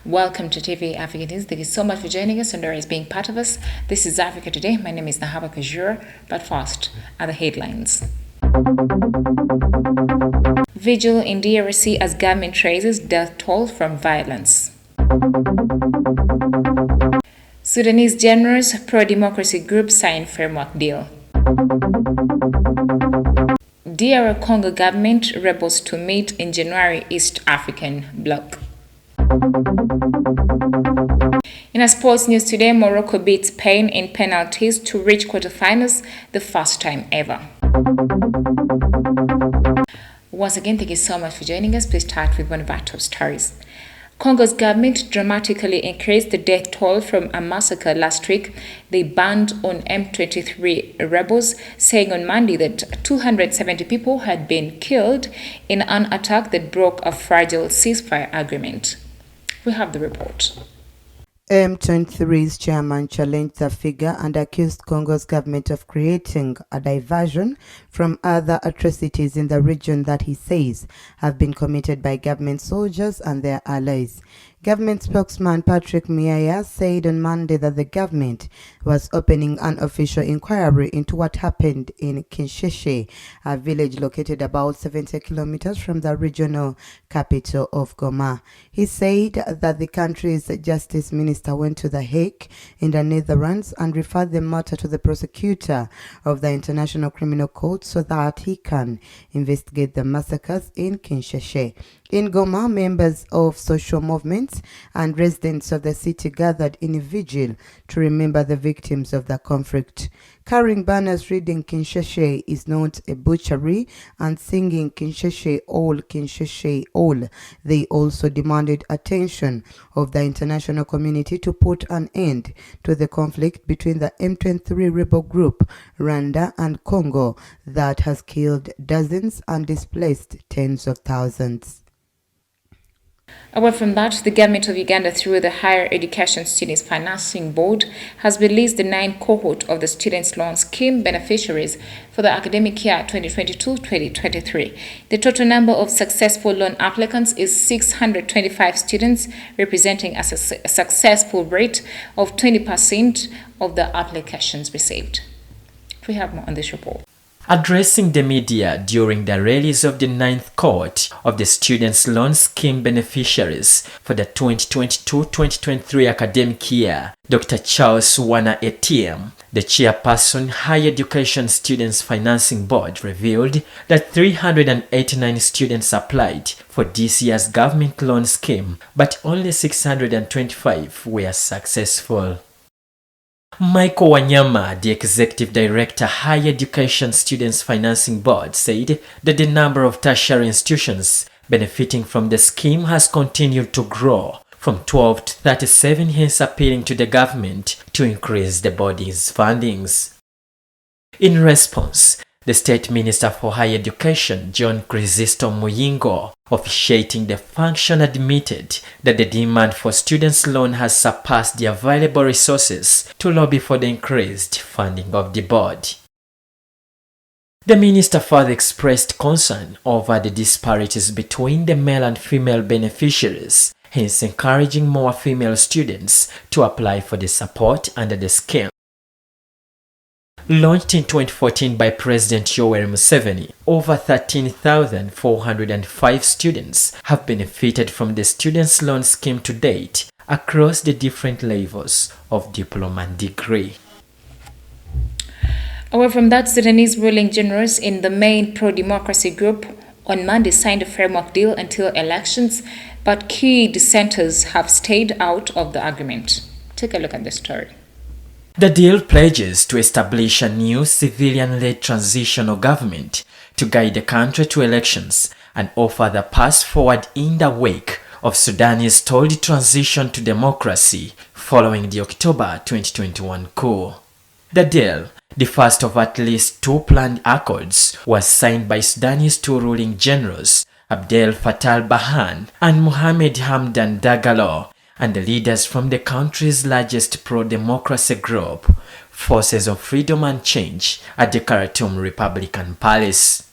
Welcome to TV Africa News. Thank you so much for joining us and always being part of us. This is Africa Today. My name is Nahaba Kajur, but first are the headlines. Vigil in DRC as government raises death toll from violence. Sudanese generous pro-democracy group sign framework deal. DR Congo government rebels to meet in January East African bloc. In our sports news today, Morocco beats Spain in penalties to reach quarterfinals the first time ever. Once again, thank you so much for joining us. Please start with one of our top stories. Congo's government dramatically increased the death toll from a massacre last week they banned on M23 rebels, saying on Monday that 270 people had been killed in an attack that broke a fragile ceasefire agreement. We have the report. M23's chairman challenged the figure and accused Congo's government of creating a diversion from other atrocities in the region that he says have been committed by government soldiers and their allies. Government spokesman Patrick Muyaya said on Monday that the government was opening an official inquiry into what happened in Kinsheshe, a village located about 70 kilometers from the regional capital of Goma. He said that the country's justice minister went to The Hague in the Netherlands and referred the matter to the prosecutor of the International Criminal Court so that he can investigate the massacres in Kinsheshe. In Goma, members of social movements and residents of the city gathered in a vigil to remember the victims of the conflict. Carrying banners reading Kinsheshe is not a butchery and singing Kinsheshe all, they also demanded attention of the international community to put an end to the conflict between the M23 rebel group, Rwanda and Congo that has killed dozens and displaced tens of thousands. Away from that, the government of Uganda, through the Higher Education Students Financing Board, has released the 9th cohort of the Students' Loan Scheme beneficiaries for the academic year 2022-2023. The total number of successful loan applicants is 625 students, representing a successful rate of 20% of the applications received. We have more on this report. Addressing the media during the release of the 9th cohort of the Students' Loan Scheme beneficiaries for the 2022-2023 academic year, Dr. Charles Wana ATM, the chairperson Higher Education Students Financing Board, revealed that 389 students applied for this year's government loan scheme, but only 625 were successful. Michael Wanyama, the Executive Director, Higher Education Students Financing Board, said that the number of tertiary institutions benefiting from the scheme has continued to grow from 12 to 37, hence appealing to the government to increase the body's fundings. In response, the State Minister for Higher Education, John Chrysostom Muyingo, officiating the function, admitted that the demand for students' loan has surpassed the available resources to lobby for the increased funding of the board. The minister further expressed concern over the disparities between the male and female beneficiaries, hence encouraging more female students to apply for the support under the scheme. Launched in 2014 by President Yoweri Museveni, over 13,405 students have benefited from the Students' Loan Scheme to date across the different levels of diploma and degree. Away from that, Sudanese ruling generals in the main pro-democracy group on Monday signed a framework deal until elections, but key dissenters have stayed out of the agreement. Take a look at this story. The deal pledges to establish a new civilian-led transitional government to guide the country to elections and offer the path forward in the wake of Sudan's stalled transition to democracy following the October 2021 coup. The deal, the first of at least two planned accords, was signed by Sudanese two ruling generals, Abdel Fattah al-Burhan and Mohamed Hamdan Dagalo, and the leaders from the country's largest pro-democracy group, Forces of Freedom and Change, at the Khartoum Republican Palace.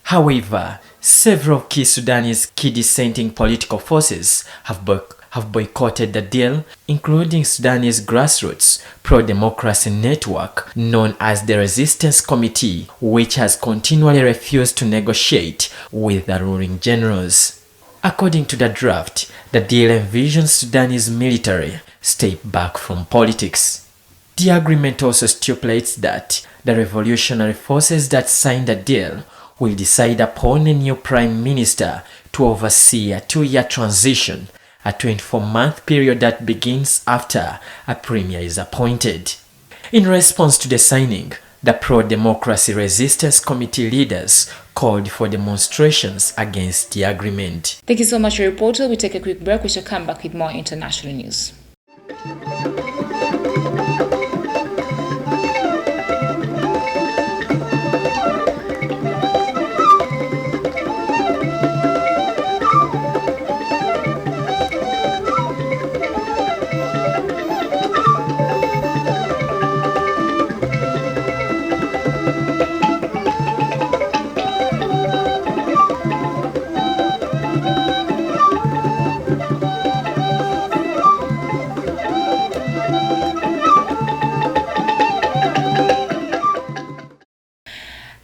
However, several key Sudanese dissenting political forces have have boycotted the deal, including Sudanese grassroots pro-democracy network known as the Resistance Committee, which has continually refused to negotiate with the ruling generals. According to the draft, the deal envisions Sudanese military step back from politics. The agreement also stipulates that the revolutionary forces that signed the deal will decide upon a new prime minister to oversee a 2-year transition, a 24-month period that begins after a premier is appointed. In response to the signing, the pro-democracy resistance committee leaders called for demonstrations against the agreement. Thank you so much, reporter. We take a quick break. We shall come back with more international news.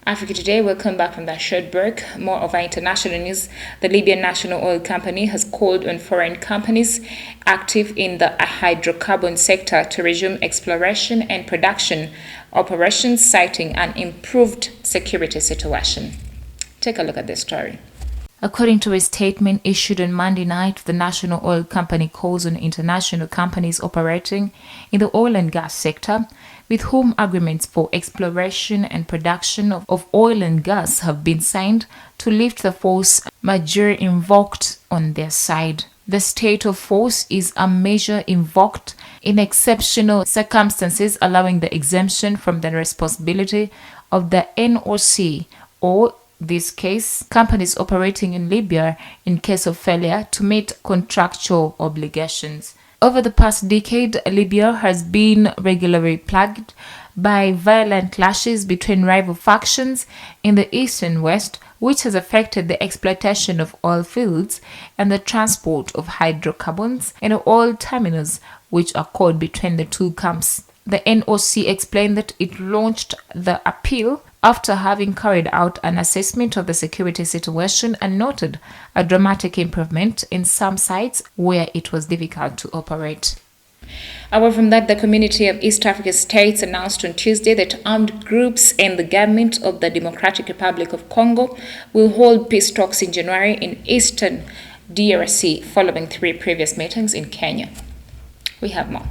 Africa Today, welcome back from that short break. More of our international news. The Libyan National Oil Company has called on foreign companies active in the hydrocarbon sector to resume exploration and production operations, citing an improved security situation. Take a look at this story. According to a statement issued on Monday night, the National Oil Company calls on international companies operating in the oil and gas sector, with whom agreements for exploration and production of oil and gas have been signed, to lift the force majeure invoked on their side. The state of force is a measure invoked in exceptional circumstances, allowing the exemption from the responsibility of the NOC, or this case, companies operating in Libya in case of failure to meet contractual obligations. Over the past decade, Libya has been regularly plagued by violent clashes between rival factions in the east and west, which has affected the exploitation of oil fields and the transport of hydrocarbons and oil terminals, which are caught between the two camps. The NOC explained that it launched the appeal after having carried out an assessment of the security situation and noted a dramatic improvement in some sites where it was difficult to operate. Away from that, the Community of East African States announced on Tuesday that armed groups and the government of the Democratic Republic of Congo will hold peace talks in January in eastern DRC, following 3 previous meetings in Kenya. We have more.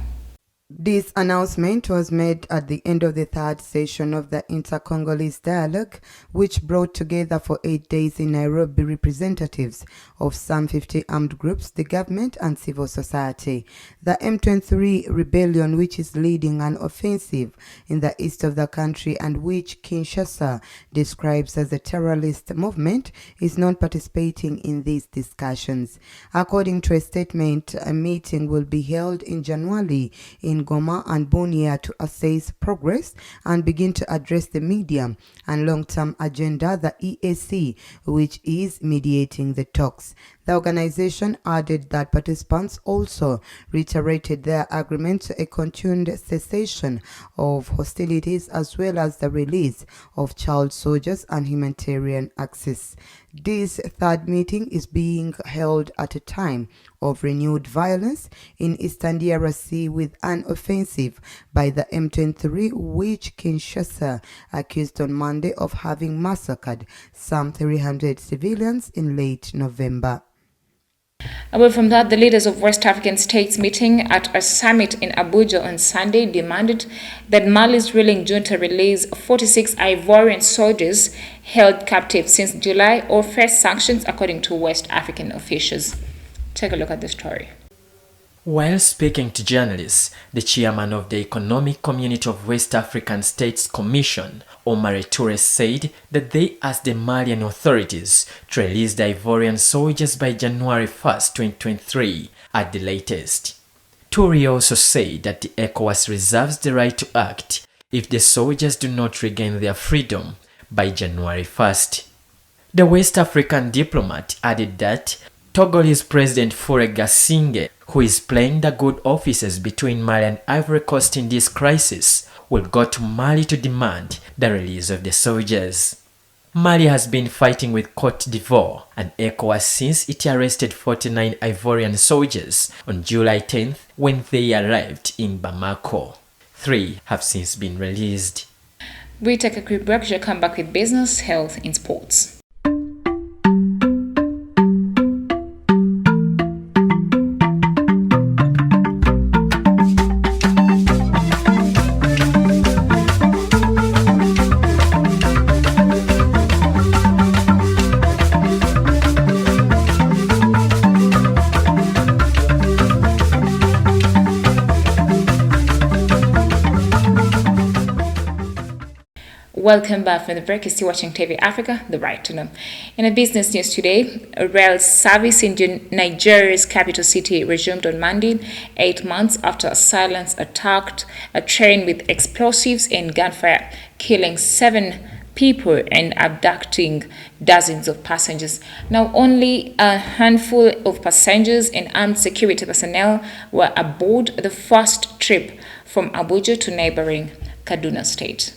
This announcement was made at the end of the 3rd session of the Inter-Congolese Dialogue, which brought together for 8 days in Nairobi representatives of some 50 armed groups, the government and civil society. The M23 rebellion, which is leading an offensive in the east of the country and which Kinshasa describes as a terrorist movement, is not participating in these discussions. According to a statement, a meeting will be held in January in Goma and Bunia to assess progress and begin to address the medium and long-term agenda, the EAC, which is mediating the talks. The organization added that participants also reiterated their agreement to a continued cessation of hostilities as well as the release of child soldiers and humanitarian access. This 3rd meeting is being held at a time of renewed violence in eastern DRC with an offensive by the M23, which Kinshasa accused on Monday of having massacred some 300 civilians in late November. Away from that, the leaders of West African states meeting at a summit in Abuja on Sunday demanded that Mali's ruling junta release 46 Ivorian soldiers held captive since July or face sanctions, according to West African officials. Take a look at the story. While speaking to journalists, the chairman of the Economic Community of West African States Commission, Omar Toure, said that they asked the Malian authorities to release the Ivorian soldiers by January 1st, 2023 at the latest. Toure also said that the ECOWAS reserves the right to act if the soldiers do not regain their freedom by January 1st. The West African diplomat added that Togolese President Faure Gnassingbe, who is playing the good officers between Mali and Ivory Coast in this crisis, will go to Mali to demand the release of the soldiers. Mali has been fighting with Cote d'Ivoire and ECOWAS since it arrested 49 Ivorian soldiers on July 10th when they arrived in Bamako. 3 have since been released. We take a quick break. We'll come back with business, health, and sports. Welcome back from the break. You're still watching TV Africa, the right to know. In a business news today, a rail service in Nigeria's capital city resumed on Monday, 8 months after silence attacked a train with explosives and gunfire, killing 7 people and abducting dozens of passengers. Now, only a handful of passengers and armed security personnel were aboard the first trip from Abuja to neighboring Kaduna State.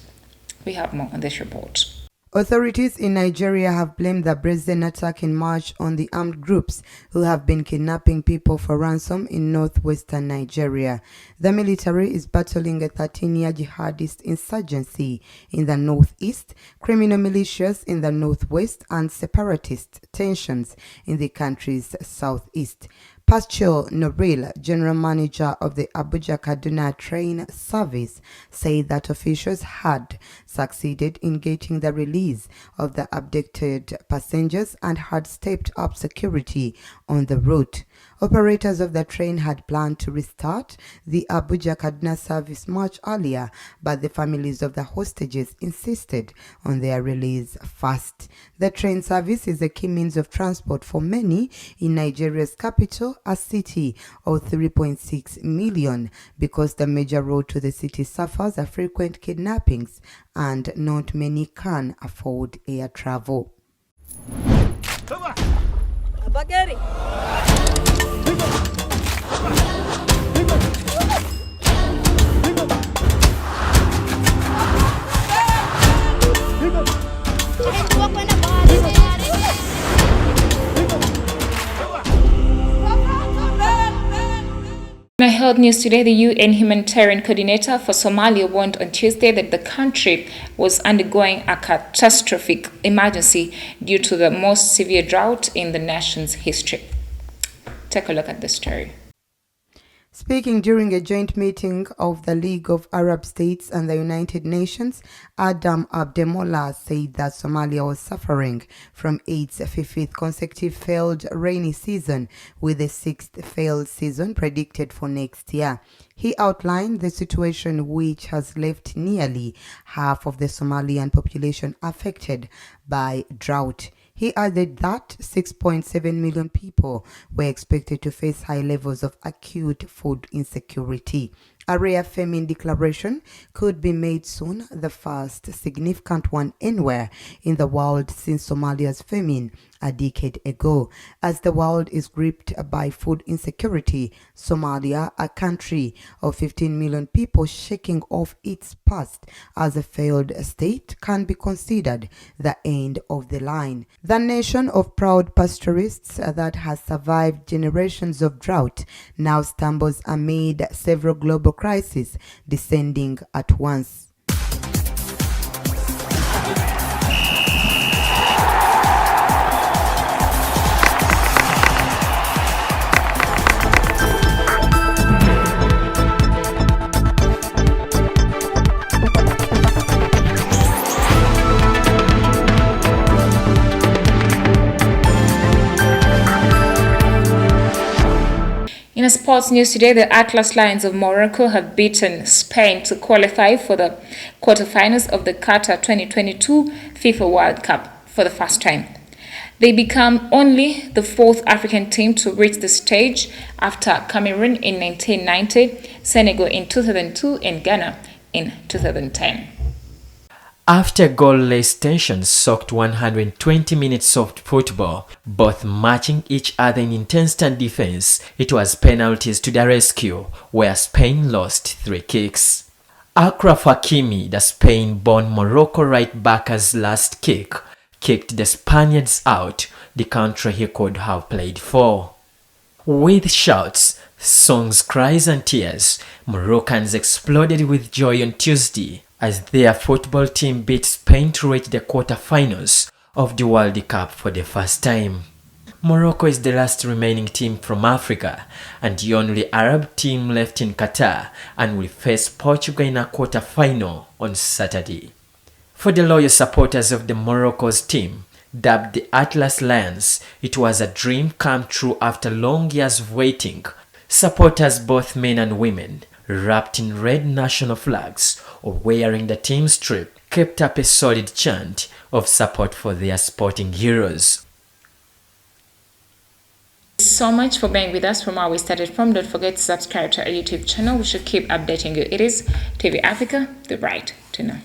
We have more on this report. Authorities in Nigeria have blamed the brazen attack in March on the armed groups who have been kidnapping people for ransom in northwestern Nigeria. The military is battling a 13-year jihadist insurgency in the northeast, criminal militias in the northwest, and separatist tensions in the country's southeast. Pascal Nobril, general manager of the Abuja-Kaduna train service, said that officials had succeeded in getting the release of the abducted passengers and had stepped up security on the route. Operators of the train had planned to restart the Abuja-Kaduna service much earlier, but the families of the hostages insisted on their release first. The train service is a key means of transport for many in Nigeria's capital, a city of 3.6 million, because the major road to the city suffers a frequent kidnappings and not many can afford air travel. In health news today, the UN humanitarian coordinator for Somalia warned on Tuesday that the country was undergoing a catastrophic emergency due to the most severe drought in the nation's history. Take a look at this story. Speaking during a joint meeting of the League of Arab States and the United Nations, Adam Abdemola said that Somalia was suffering from its 5th consecutive failed rainy season, with a 6th failed season predicted for next year. He outlined the situation, which has left nearly half of the Somalian population affected by drought. He added that 6.7 million people were expected to face high levels of acute food insecurity. A rare famine declaration could be made soon, the first significant one anywhere in the world since Somalia's famine a decade ago. As the world is gripped by food insecurity, Somalia, a country of 15 million people shaking off its past as a failed state, can be considered the end of the line. The nation of proud pastoralists that has survived generations of drought now stumbles amid several global crises descending at once. In sports news today, the Atlas Lions of Morocco have beaten Spain to qualify for the quarterfinals of the Qatar 2022 FIFA World Cup for the first time. They become only the 4th African team to reach the stage after Cameroon in 1990, Senegal in 2002, and Ghana in 2010. After goalless tension soaked 120 minutes of football, both matching each other in intense defense, it was penalties to the rescue, where Spain lost 3 kicks. Achraf Hakimi, the Spain-born Morocco right-backer's last kick, kicked the Spaniards out, the country he could have played for. With shouts, songs, cries and tears, Moroccans exploded with joy on Tuesday as their football team beat Spain to reach the quarter-finals of the World Cup for the first time. Morocco is the last remaining team from Africa and the only Arab team left in Qatar and will face Portugal in a quarter-final on Saturday. For the loyal supporters of the Morocco's team, dubbed the Atlas Lions, it was a dream come true after long years of waiting. Supporters, both men and women, wrapped in red national flags or wearing the team strip, kept up a solid chant of support for their sporting heroes. Thank you so much for being with us from where we started from. Don't forget to subscribe to our YouTube channel. We should keep updating you. It is TV Africa, the right to know.